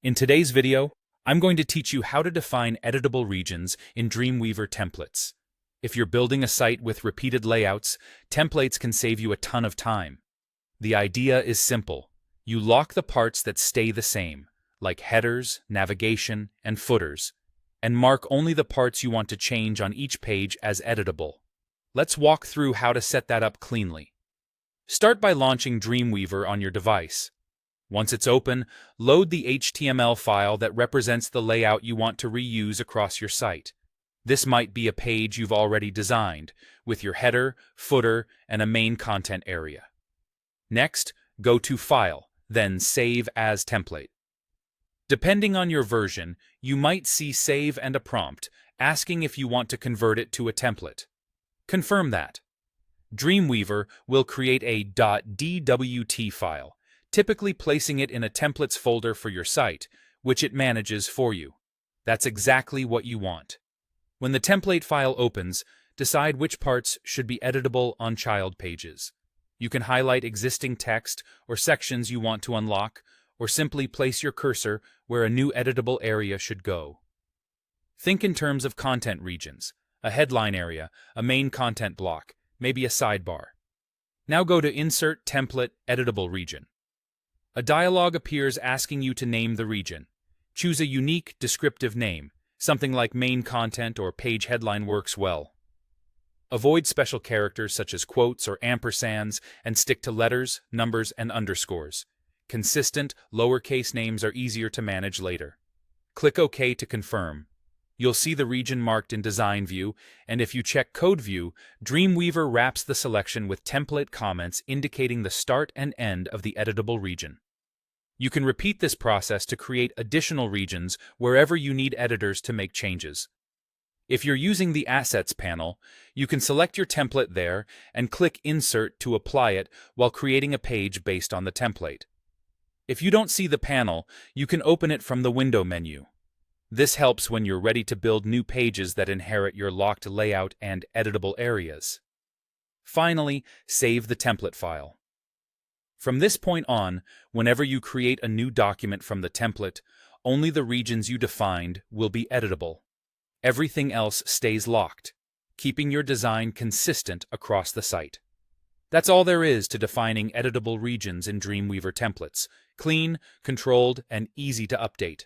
In today's video, I'm going to teach you how to define editable regions in Dreamweaver templates. If you're building a site with repeated layouts, templates can save you a ton of time. The idea is simple. You lock the parts that stay the same, like headers, navigation, and footers, and mark only the parts you want to change on each page as editable. Let's walk through how to set that up cleanly. Start by launching Dreamweaver on your device. Once it's open, load the HTML file that represents the layout you want to reuse across your site. This might be a page you've already designed, with your header, footer, and a main content area. Next, go to File, then Save as Template. Depending on your version, you might see Save and a prompt asking if you want to convert it to a template. Confirm that. Dreamweaver will create a .dwt file, typically placing it in a templates folder for your site, which it manages for you. That's exactly what you want. When the template file opens, decide which parts should be editable on child pages. You can highlight existing text or sections you want to unlock, or simply place your cursor where a new editable area should go. Think in terms of content regions: a headline area, a main content block, maybe a sidebar. Now go to Insert Template Editable Region. A dialog appears asking you to name the region. Choose a unique, descriptive name. Something like main content or page headline works well. Avoid special characters such as quotes or ampersands and stick to letters, numbers, and underscores. Consistent, lowercase names are easier to manage later. Click OK to confirm. You'll see the region marked in Design View, and if you check Code View, Dreamweaver wraps the selection with template comments indicating the start and end of the editable region. You can repeat this process to create additional regions wherever you need editors to make changes. If you're using the Assets panel, you can select your template there and click Insert to apply it while creating a page based on the template. If you don't see the panel, you can open it from the Window menu. This helps when you're ready to build new pages that inherit your locked layout and editable areas. Finally, save the template file. From this point on, whenever you create a new document from the template, only the regions you defined will be editable. Everything else stays locked, keeping your design consistent across the site. That's all there is to defining editable regions in Dreamweaver templates: clean, controlled, and easy to update.